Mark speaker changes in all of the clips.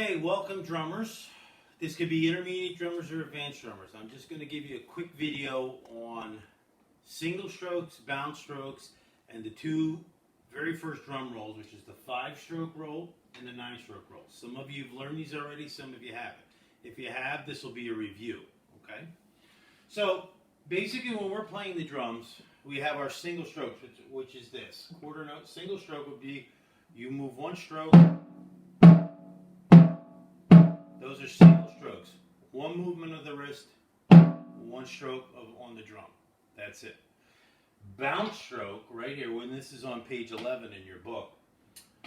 Speaker 1: Okay, welcome drummers. This could be intermediate drummers or advanced drummers. I'm just going to give you a quick video on single strokes, bounce strokes, and the two very first drum rolls, which is the 5-stroke roll and the 9-stroke roll. Some of you have learned these already, some of you haven't. If you have, this will be a review, okay? So, basically when we're playing the drums, we have our single strokes, which is this. Quarter note, single stroke would be, you move one stroke. Those are single strokes. One movement of the wrist, one stroke on the drum. That's it. Bounce stroke, right here, when this is on page 11 in your book,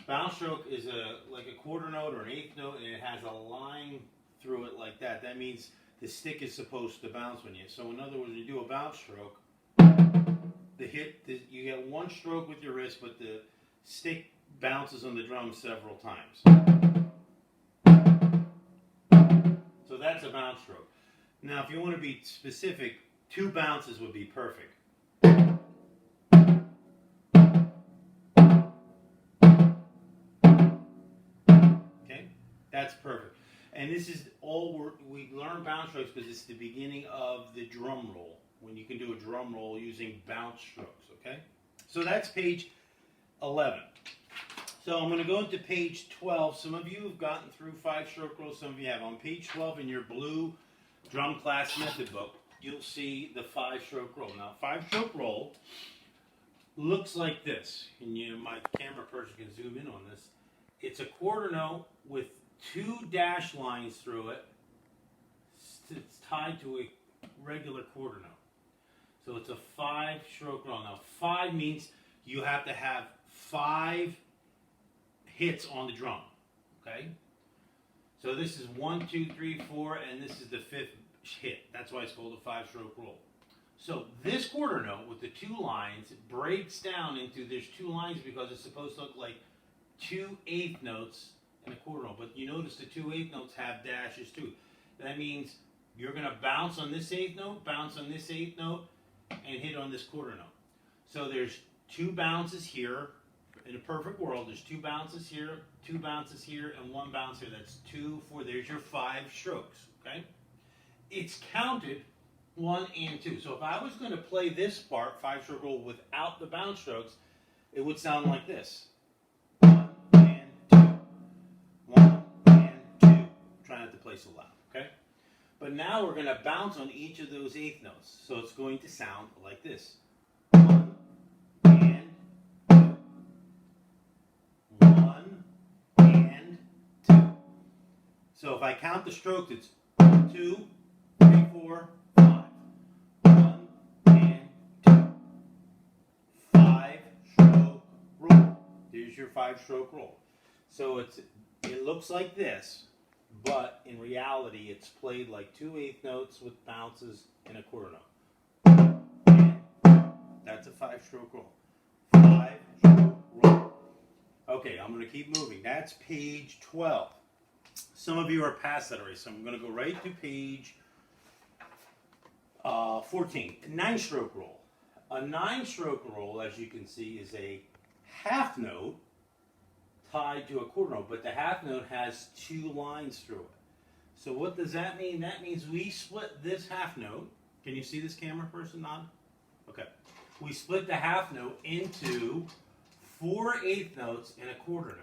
Speaker 1: bounce stroke is like a quarter note or an eighth note, and it has a line through it like that. That means the stick is supposed to bounce when you. So in other words, when you do a bounce stroke, you get one stroke with your wrist, but the stick bounces on the drum several times. So that's a bounce stroke. Now, if you want to be specific, 2 bounces would be perfect. Okay, that's perfect. And this is all we learn bounce strokes because it's the beginning of the drum roll. When you can do a drum roll using bounce strokes. Okay, so that's page 11. So I'm going to go into page 12. Some of you have gotten through 5-stroke rolls, some of you have. On page 12 in your blue drum class method book, you'll see the 5-stroke roll. Now, 5-stroke roll looks like this. And my camera person can zoom in on this. It's a quarter note with 2 dash lines through it. It's tied to a regular quarter note. So it's a 5-stroke roll. Now, 5 means you have to have 5 hits on the drum, okay? So this is 1, 2, 3, 4, and this is the 5th hit. That's why it's called a 5-stroke roll. So this quarter note with the 2 lines breaks down into, there's 2 lines because it's supposed to look like 2 eighth notes in a quarter note. But you notice the 2 eighth notes have dashes too. That means you're going to bounce on this eighth note, bounce on this eighth note, and hit on this quarter note. So there's 2 bounces here. In a perfect world, there's 2 bounces here, 2 bounces here, and 1 bounce here. That's 2, 4. There's your 5 strokes, okay? It's counted 1 and 2. So if I was going to play this part, 5-stroke roll, without the bounce strokes, it would sound like this. 1 and 2. 1 and 2. Try not to play so loud, okay? But now we're going to bounce on each of those eighth notes. So it's going to sound like this. 1 and 2. 1 and 2. So if I count the strokes, it's 1, 2, 3, 4, 5. 1 and 2. 5-stroke roll. There's your 5-stroke roll. So it looks like this, but in reality, it's played like 2 eighth notes with bounces and a quarter note. And that's a 5-stroke roll. 5-stroke roll. Okay, I'm going to keep moving. That's page 12. Some of you are past that already, so I'm going to go right to page 14. 9-stroke roll. A 9-stroke roll, as you can see, is a half note tied to a quarter note, but the half note has 2 lines through it. So what does that mean? That means we split this half note. Can you see this camera person nod? Okay. We split the half note into 4 eighth notes and a quarter note.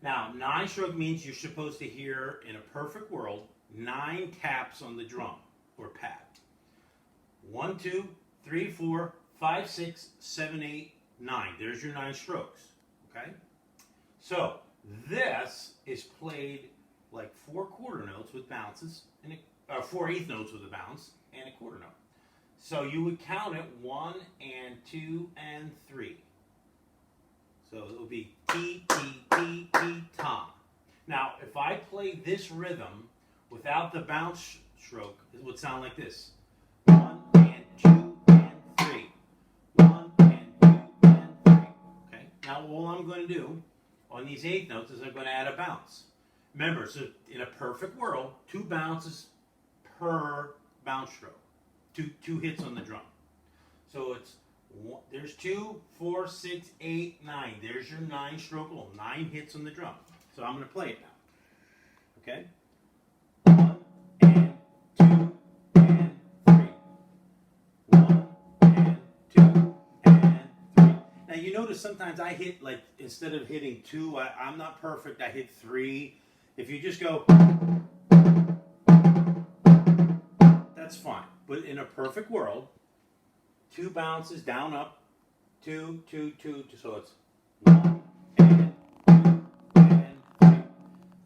Speaker 1: Now, 9-stroke means you're supposed to hear, in a perfect world, 9 taps on the drum, or pad. 1, 2, 3, 4, 5, 6, 7, 8, 9. There's your 9 strokes. Okay? So, this is played like 4 quarter notes with bounces, and 4 eighth notes with a bounce, and a quarter note. So you would count it 1 and 2 and 3. So it would be T, T, T, T, Tom. Now, if I play this rhythm without the bounce stroke, it would sound like this. 1 and 2 and 3. 1 and 2 and 3. Okay? Now, all I'm going to do on these eighth notes is I'm going to add a bounce. Remember, so in a perfect world, 2 bounces per bounce stroke. 2 hits on the drum. So there's 2, 4, 6, 8, 9. There's your 9-stroke roll. 9 hits on the drum. So I'm going to play it now. Okay? 1 and 2 and 3. 1 and 2 and 3. Now you notice sometimes I hit, like, instead of hitting 2, I'm not perfect, I hit 3. If you just go, that's fine. But in a perfect world, 2 bounces down, up, 2, 2, 2, so it's 1 and 2 and 3.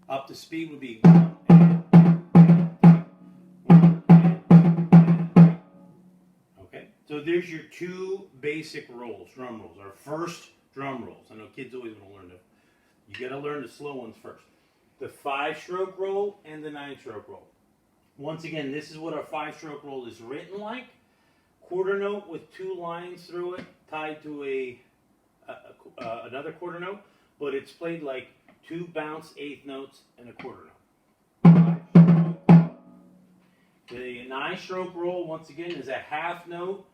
Speaker 1: Up to speed would be 1 and 2 and 3. 1 and 2 and 3. Okay, so there's your 2 basic rolls, drum rolls. Our first drum rolls. I know kids always want to learn them. You got to learn the slow ones first. The 5-stroke roll and the 9-stroke roll. Once again, this is what our 5-stroke roll is written like. Quarter note with 2 lines through it, tied to another quarter note, but it's played like 2 bounce 8th notes and a quarter note. The 9-stroke roll, once again, is a half note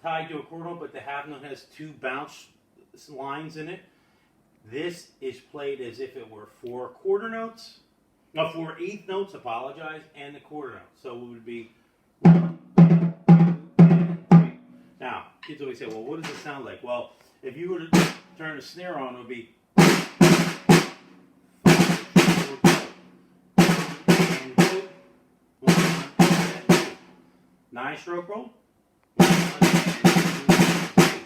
Speaker 1: tied to a quarter note, but the half note has 2 bounce lines in it. This is played as if it were 4 quarter notes, no, 4 8th notes, apologize, and the quarter note. So it would be 1 and 2 and 3. Now, kids always say, well, what does it sound like? Well, if you were to turn the snare on, it would be 9-stroke roll. 1 and 2 and 3.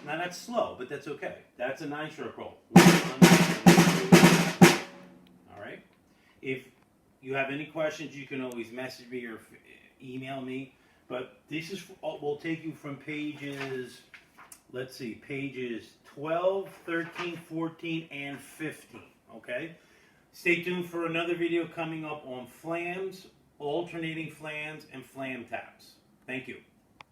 Speaker 1: Now that's slow, but that's okay. That's a 9-stroke roll. 1 and 2 and 3. All right. If you have any questions, you can always message me or email me. But this is will take you from pages, let's see, pages 12, 13, 14, and 15. Okay. Stay tuned for another video coming up on flams, alternating flams, and flam taps. Thank you.